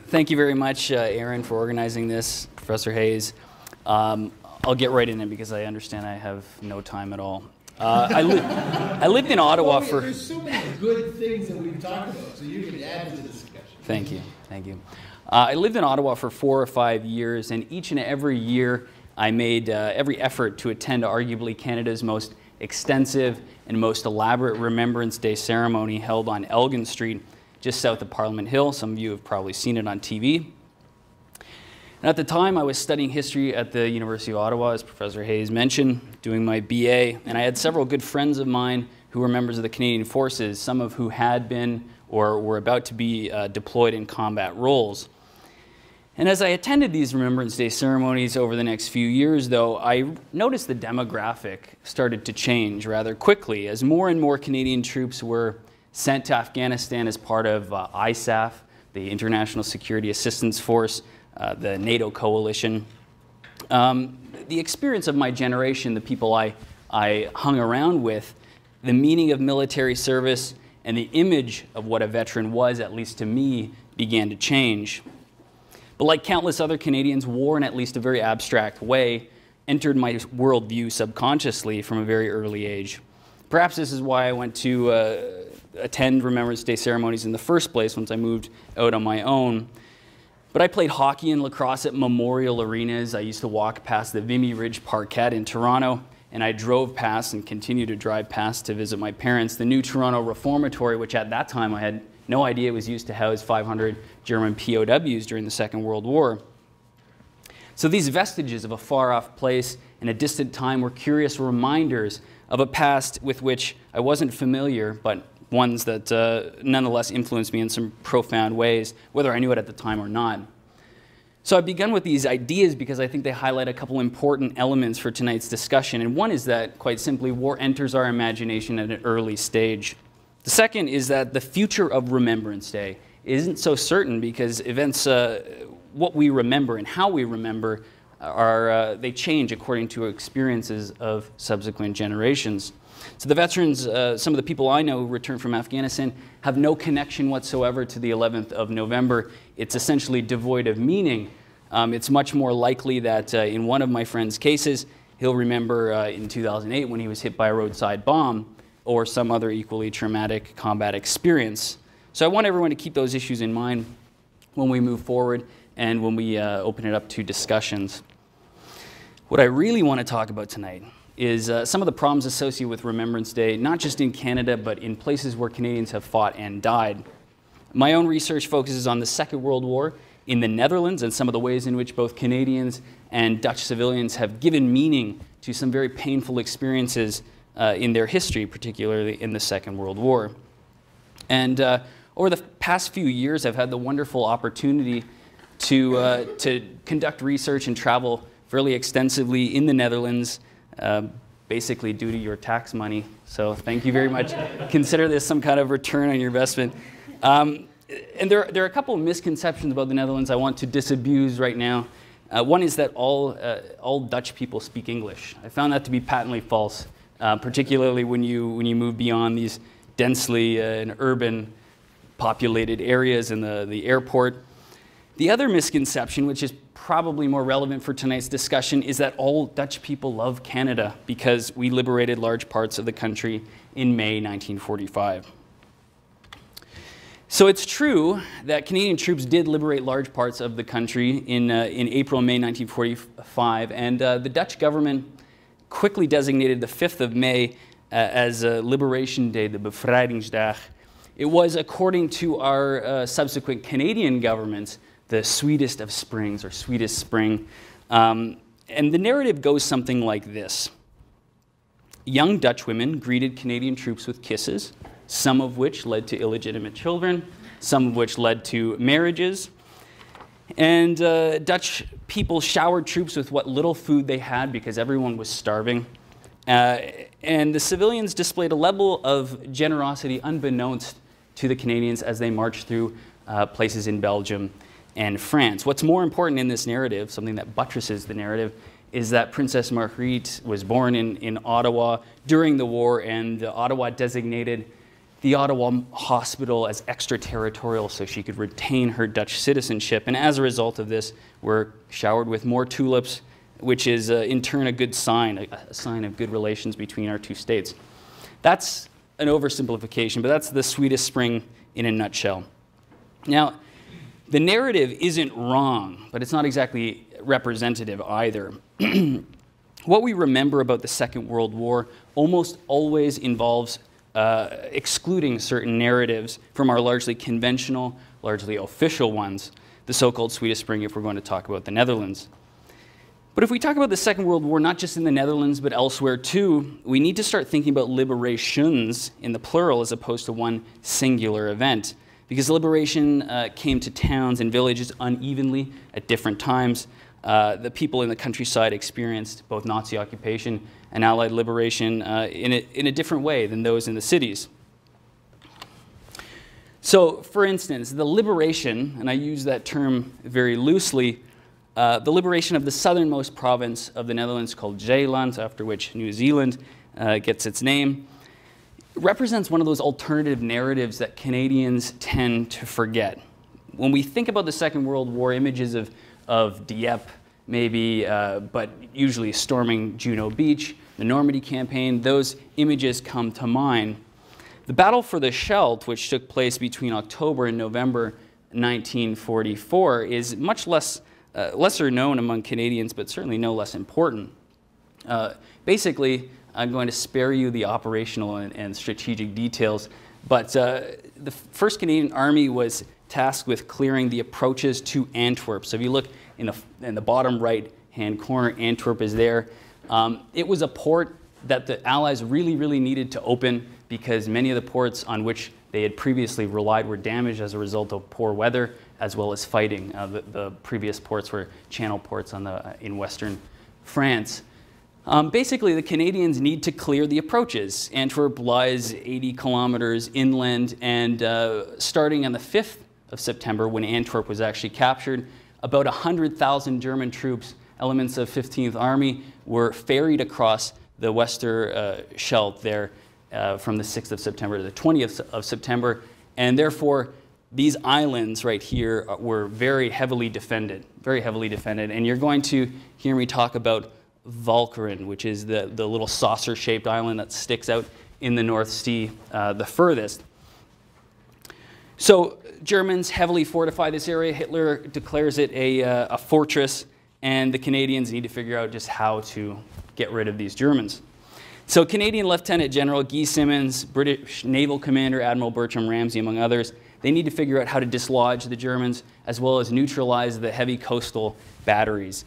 Thank you very much, Aaron, for organizing this, Professor Hayes. I'll get right in it because I understand I have no time at all. I lived in Ottawa for... There's so many good things that we've talked about, so you can add to the discussion. Thank you. Thank you. I lived in Ottawa for 4 or 5 years, and each and every year I made every effort to attend arguably Canada's most extensive and most elaborate Remembrance Day ceremony held on Elgin Street, just south of Parliament Hill. Some of you have probably seen it on TV. And at the time, I was studying history at the University of Ottawa, as Professor Hayes mentioned, doing my BA, and I had several good friends of mine who were members of the Canadian Forces, some of who had been or were about to be deployed in combat roles. And as I attended these Remembrance Day ceremonies over the next few years, though, I noticed the demographic started to change rather quickly as more and more Canadian troops were sent to Afghanistan as part of ISAF, the International Security Assistance Force, the NATO coalition. The experience of my generation, the people I hung around with, the meaning of military service, and the image of what a veteran was, at least to me, began to change. But like countless other Canadians, war in at least a very abstract way entered my worldview subconsciously from a very early age. Perhaps this is why I went to attend Remembrance Day ceremonies in the first place once I moved out on my own. But I played hockey and lacrosse at memorial arenas. I used to walk past the Vimy Ridge Parkette in Toronto, and I drove past and continue to drive past to visit my parents, the new Toronto Reformatory, which at that time I had no idea was used to house 500 German POWs during the Second World War. So these vestiges of a far-off place and a distant time were curious reminders of a past with which I wasn't familiar, but ones that nonetheless influenced me in some profound ways, whether I knew it at the time or not. So I've begun with these ideas because I think they highlight a couple important elements for tonight's discussion. And one is that, quite simply, war enters our imagination at an early stage. The second is that the future of Remembrance Day isn't so certain because events, what we remember and how we remember, they change according to experiences of subsequent generations. So the veterans, some of the people I know who returned from Afghanistan, have no connection whatsoever to the 11th of November. It's essentially devoid of meaning. It's much more likely that in one of my friend's cases, he'll remember in 2008 when he was hit by a roadside bomb or some other equally traumatic combat experience. So I want everyone to keep those issues in mind when we move forward and when we open it up to discussions. What I really want to talk about tonight is some of the problems associated with Remembrance Day, not just in Canada, but in places where Canadians have fought and died. My own research focuses on the Second World War in the Netherlands and some of the ways in which both Canadians and Dutch civilians have given meaning to some very painful experiences in their history, particularly in the Second World War. And over the past few years, I've had the wonderful opportunity to conduct research and travel fairly extensively in the Netherlands, basically due to your tax money. So thank you very much. Consider this some kind of return on your investment. And there are a couple of misconceptions about the Netherlands I want to disabuse right now. One is that all Dutch people speak English. I found that to be patently false, particularly when you move beyond these densely and urban populated areas in the airport. The other misconception, which is probably more relevant for tonight's discussion, is that all Dutch people love Canada because we liberated large parts of the country in May 1945. So it's true that Canadian troops did liberate large parts of the country in April and May 1945, and the Dutch government quickly designated the 5th of May as Liberation Day, the Bevrijdingsdag. It was, according to our subsequent Canadian governments, the sweetest of springs, or sweetest spring. And the narrative goes something like this. Young Dutch women greeted Canadian troops with kisses, some of which led to illegitimate children, some of which led to marriages. And Dutch people showered troops with what little food they had because everyone was starving. And the civilians displayed a level of generosity unbeknownst to the Canadians as they marched through places in Belgium and France. What's more important in this narrative, something that buttresses the narrative, is that Princess Marguerite was born in Ottawa during the war, and Ottawa designated the Ottawa hospital as extraterritorial so she could retain her Dutch citizenship. And as a result of this, we're showered with more tulips, which is in turn a good sign, a sign of good relations between our two states. That's an oversimplification, but that's the Swedish spring in a nutshell. Now, the narrative isn't wrong, but it's not exactly representative either. What we remember about the Second World War almost always involves excluding certain narratives from our largely conventional, largely official ones, the so-called Swedish Spring if we're going to talk about the Netherlands. But if we talk about the Second World War, not just in the Netherlands, but elsewhere too, we need to start thinking about liberations in the plural as opposed to one singular event. Because liberation came to towns and villages unevenly at different times. The people in the countryside experienced both Nazi occupation and Allied liberation in a different way than those in the cities. So, for instance, the liberation, and I use that term very loosely, the liberation of the southernmost province of the Netherlands called Zeeland, after which New Zealand gets its name, represents one of those alternative narratives that Canadians tend to forget. When we think about the Second World War, images of Dieppe, maybe, but usually storming Juno Beach, the Normandy campaign, those images come to mind. The battle for the Scheldt, which took place between October and November 1944, is much lesser known among Canadians, but certainly no less important. Basically, I'm going to spare you the operational and strategic details, but the 1st Canadian Army was tasked with clearing the approaches to Antwerp. So if you look in the bottom right-hand corner, Antwerp is there. It was a port that the Allies really needed to open because many of the ports on which they had previously relied were damaged as a result of poor weather as well as fighting. The previous ports were channel ports in western France. Basically, the Canadians need to clear the approaches. Antwerp lies 80 kilometers inland, and starting on the 5th of September, when Antwerp was actually captured, about 100,000 German troops, elements of 15th Army, were ferried across the Wester Scheldt there from the 6th of September to the 20th of September, and therefore these islands right here were very heavily defended, and you're going to hear me talk about Walcheren, which is the little saucer-shaped island that sticks out in the North Sea the furthest. So Germans heavily fortify this area. Hitler declares it a fortress, and the Canadians need to figure out just how to get rid of these Germans. So Canadian Lieutenant General Guy Simonds, British Naval Commander Admiral Bertram Ramsay, among others, they need to figure out how to dislodge the Germans as well as neutralize the heavy coastal batteries.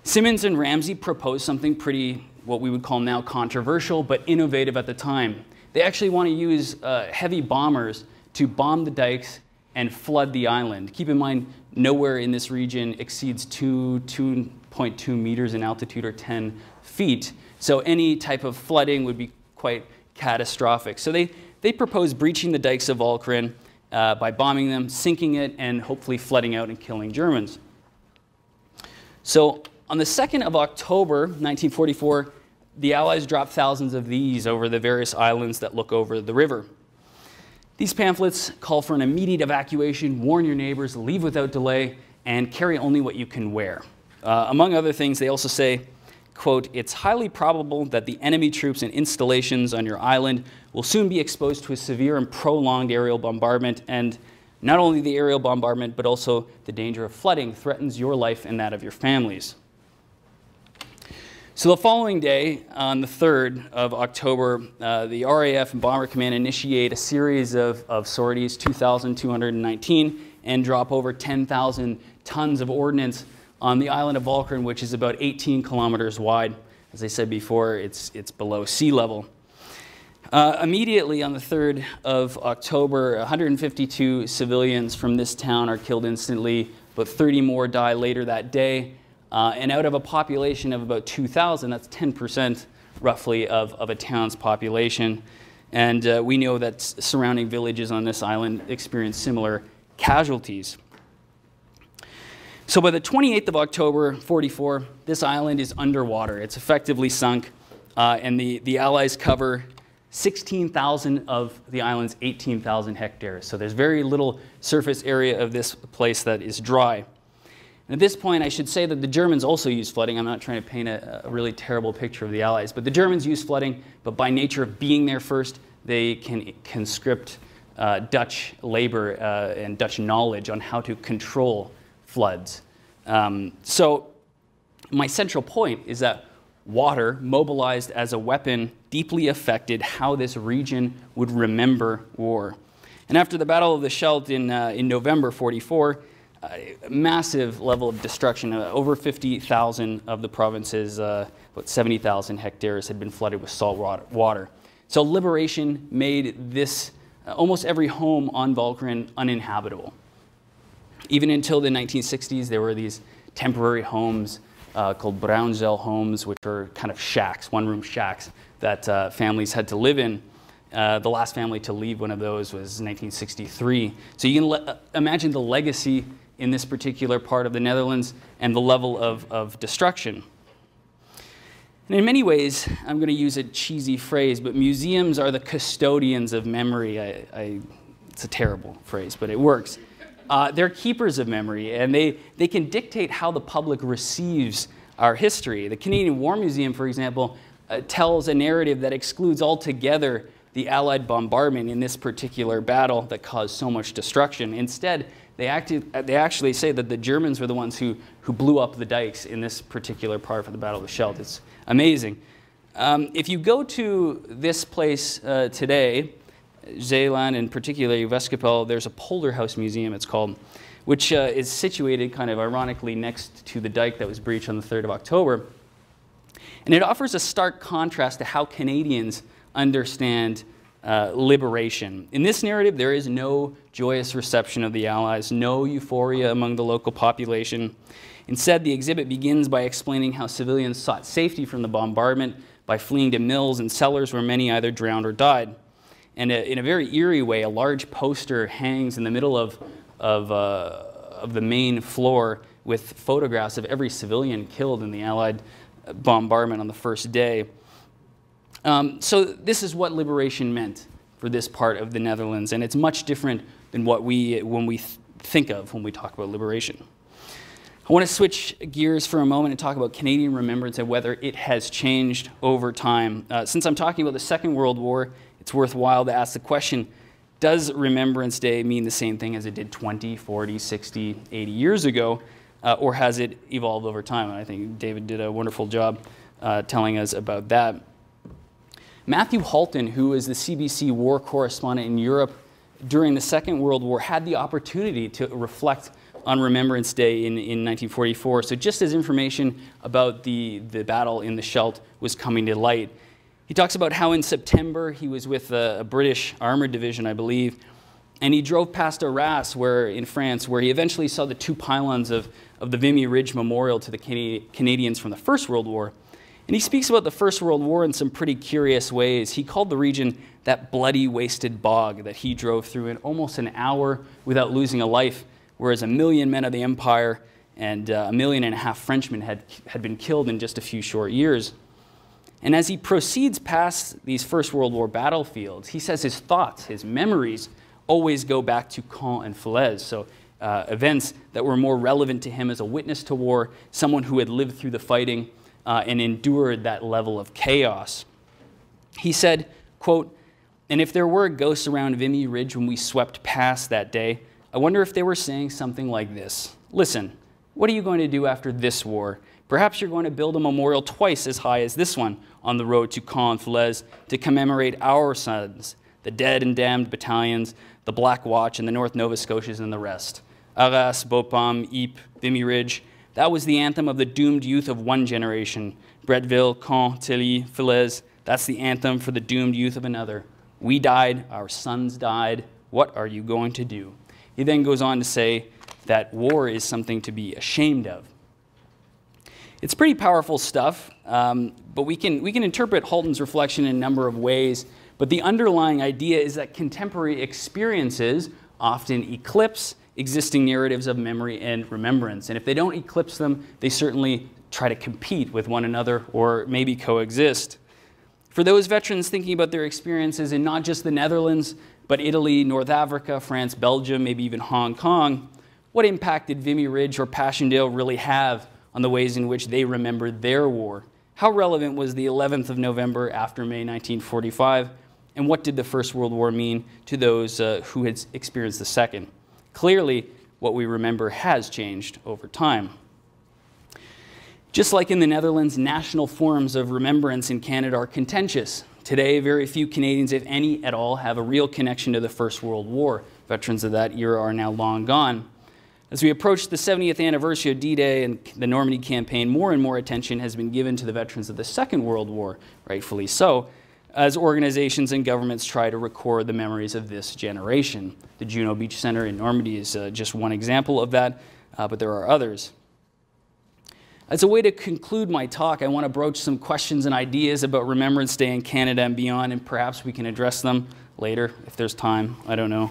Simonds and Ramsay proposed something pretty, what we would call now controversial, but innovative at the time. They actually want to use heavy bombers to bomb the dikes and flood the island. Keep in mind, nowhere in this region exceeds 2.2 meters in altitude or 10 feet. So any type of flooding would be quite catastrophic. So they proposed breaching the dikes of Walcheren by bombing them, sinking it, and hopefully flooding out and killing Germans. So on the 2nd of October, 1944, the Allies dropped thousands of these over the various islands that look over the river. These pamphlets call for an immediate evacuation, warn your neighbors, leave without delay, and carry only what you can wear. Among other things, they also say, quote, "It's highly probable that the enemy troops and installations on your island will soon be exposed to a severe and prolonged aerial bombardment, and not only the aerial bombardment, but also the danger of flooding threatens your life and that of your families." So the following day, on the 3rd of October, the RAF and Bomber Command initiate a series of sorties, 2,219, and drop over 10,000 tons of ordnance on the island of Walcheren, which is about 18 kilometers wide. As I said before, it's below sea level. Immediately on the 3rd of October, 152 civilians from this town are killed instantly, but 30 more die later that day. And out of a population of about 2,000, that's 10% roughly of a town's population. And we know that surrounding villages on this island experience similar casualties. So by the 28th of October, 44, this island is underwater. It's effectively sunk, and the Allies cover 16,000 of the island's 18,000 hectares. So there's very little surface area of this place that is dry. And at this point, I should say that the Germans also used flooding. I'm not trying to paint a really terrible picture of the Allies, but the Germans used flooding, but by nature of being there first, they can conscript Dutch labor and Dutch knowledge on how to control floods. So my central point is that water, mobilized as a weapon, deeply affected how this region would remember war. And after the Battle of the Scheldt in November 44, a massive level of destruction. Over 50,000 of the province's about 70,000 hectares had been flooded with salt water. So liberation made this, almost every home on Walcheren uninhabitable. Even until the 1960s, there were these temporary homes called Bruinzeil homes, which are kind of shacks, one-room shacks that families had to live in. The last family to leave one of those was 1963. So you can imagine the legacy in this particular part of the Netherlands and the level of destruction. And in many ways, I'm going to use a cheesy phrase, but museums are the custodians of memory. It's a terrible phrase, but it works. They're keepers of memory, and they can dictate how the public receives our history. The Canadian War Museum, for example, tells a narrative that excludes altogether the Allied bombardment in this particular battle that caused so much destruction. Instead, they actually say that the Germans were the ones who blew up the dikes in this particular part of the Battle of the Scheldt. It's amazing. If you go to this place today, Zeeland and particularly Westkapelle, there's a Polderhouse Museum, it's called, which is situated kind of ironically next to the dike that was breached on the 3rd of October. And it offers a stark contrast to how Canadians understand liberation. In this narrative, there is no joyous reception of the Allies, no euphoria among the local population. Instead, the exhibit begins by explaining how civilians sought safety from the bombardment by fleeing to mills and cellars where many either drowned or died. And in a very eerie way, a large poster hangs in the middle of the main floor with photographs of every civilian killed in the Allied bombardment on the first day. So this is what liberation meant for this part of the Netherlands, and it's much different than what we think of when we talk about liberation. I want to switch gears for a moment and talk about Canadian remembrance and whether it has changed over time. Since I'm talking about the Second World War, it's worthwhile to ask the question, does Remembrance Day mean the same thing as it did 20, 40, 60, 80 years ago, or has it evolved over time? And I think David did a wonderful job telling us about that. Matthew Halton, who is the CBC war correspondent in Europe during the Second World War, had the opportunity to reflect on Remembrance Day in 1944. So just as information about the battle in the Scheldt was coming to light, he talks about how in September he was with a British armored division, I believe, and he drove past Arras, in France, where he eventually saw the two pylons of the Vimy Ridge Memorial to the Canadians from the First World War. And he speaks about the First World War in some pretty curious ways. He called the region that bloody, wasted bog that he drove through in almost an hour without losing a life, whereas 1 million men of the Empire and 1.5 million Frenchmen had been killed in just a few short years. And as he proceeds past these First World War battlefields, he says his thoughts, his memories, always go back to Caen and Falaise, so events that were more relevant to him as a witness to war, someone who had lived through the fighting and endured that level of chaos. He said, quote, "And if there were ghosts around Vimy Ridge when we swept past that day, I wonder if they were saying something like this. Listen, what are you going to do after this war? Perhaps you're going to build a memorial twice as high as this one on the road to Caen and Falaise to commemorate our sons, the dead and damned battalions, the Black Watch and the North Nova Scotias and the rest. Arras, Bapaume, Ypres, Vimy Ridge. That was the anthem of the doomed youth of one generation. Bretteville, Caen, Tilly, Falaise. That's the anthem for the doomed youth of another. We died, our sons died. What are you going to do?" He then goes on to say that war is something to be ashamed of. It's pretty powerful stuff, but we can interpret Halton's reflection in a number of ways, but the underlying idea is that contemporary experiences often eclipse existing narratives of memory and remembrance, and if they don't eclipse them, they certainly try to compete with one another or maybe coexist. For those veterans thinking about their experiences in not just the Netherlands, but Italy, North Africa, France, Belgium, maybe even Hong Kong, what impact did Vimy Ridge or Passchendaele really have on the ways in which they remembered their war? How relevant was the 11th of November after May 1945? And what did the First World War mean to those who had experienced the Second? Clearly, what we remember has changed over time. Just like in the Netherlands, national forms of remembrance in Canada are contentious. Today, very few Canadians, if any at all, have a real connection to the First World War. Veterans of that era are now long gone. As we approach the 70th anniversary of D-Day and the Normandy campaign, more and more attention has been given to the veterans of the Second World War, rightfully so, as organizations and governments try to record the memories of this generation. The Juno Beach Center in Normandy is just one example of that, but there are others. As a way to conclude my talk, I want to broach some questions and ideas about Remembrance Day in Canada and beyond, and perhaps we can address them later if there's time. I don't know.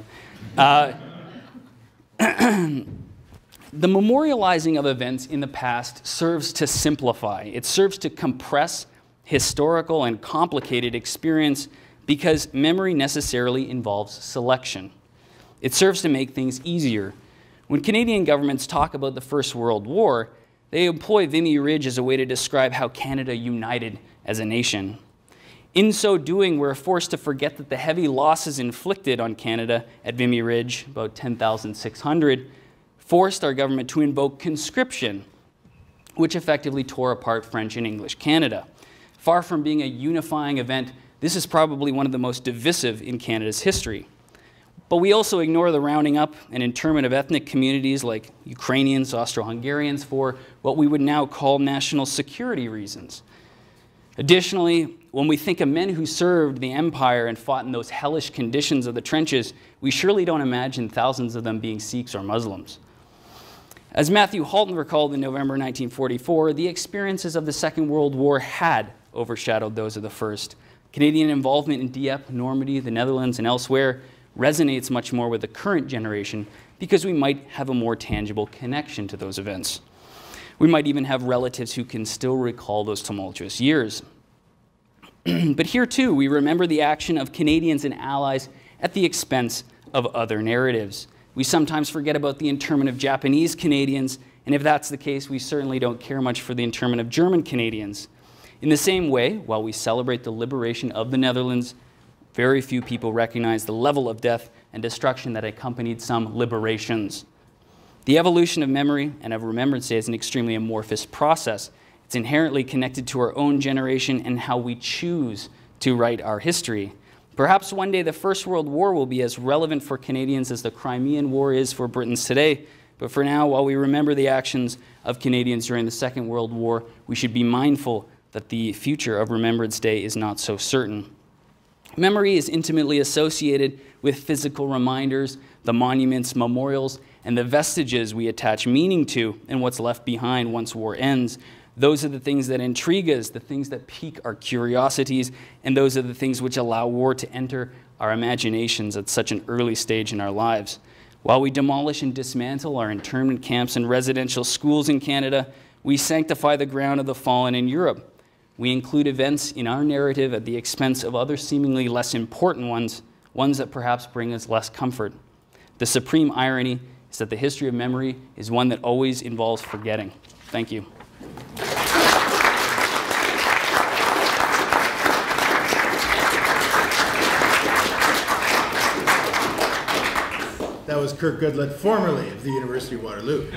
The memorializing of events in the past serves to simplify. It serves to compress historical and complicated experience because memory necessarily involves selection. It serves to make things easier. When Canadian governments talk about the First World War, they employ Vimy Ridge as a way to describe how Canada united as a nation. In so doing, we're forced to forget that the heavy losses inflicted on Canada at Vimy Ridge, about 10,600, forced our government to invoke conscription, which effectively tore apart French and English Canada. Far from being a unifying event, this is probably one of the most divisive in Canada's history. But we also ignore the rounding up and internment of ethnic communities like Ukrainians, Austro-Hungarians for what we would now call national security reasons. Additionally, when we think of men who served the empire and fought in those hellish conditions of the trenches, we surely don't imagine thousands of them being Sikhs or Muslims. As Matthew Halton recalled in November 1944, the experiences of the Second World War had overshadowed those of the First. Canadian involvement in Dieppe, Normandy, the Netherlands, and elsewhere resonates much more with the current generation because we might have a more tangible connection to those events. We might even have relatives who can still recall those tumultuous years. But here too, we remember the action of Canadians and allies at the expense of other narratives. We sometimes forget about the internment of Japanese Canadians, and if that's the case, we certainly don't care much for the internment of German Canadians. In the same way, while we celebrate the liberation of the Netherlands, very few people recognize the level of death and destruction that accompanied some liberations. The evolution of memory and of Remembrance Day is an extremely amorphous process. It's inherently connected to our own generation and how we choose to write our history. Perhaps one day the First World War will be as relevant for Canadians as the Crimean War is for Britons today. But for now, while we remember the actions of Canadians during the Second World War, we should be mindful that the future of Remembrance Day is not so certain. Memory is intimately associated with physical reminders, the monuments, memorials, and the vestiges we attach meaning to and what's left behind once war ends. Those are the things that intrigue us, the things that pique our curiosities, and those are the things which allow war to enter our imaginations at such an early stage in our lives. While we demolish and dismantle our internment camps and residential schools in Canada, we sanctify the ground of the fallen in Europe. We include events in our narrative at the expense of other seemingly less important ones, ones that perhaps bring us less comfort. The supreme irony is that the history of memory is one that always involves forgetting. Thank you. That was Kirk Goodlet, formerly of the University of Waterloo.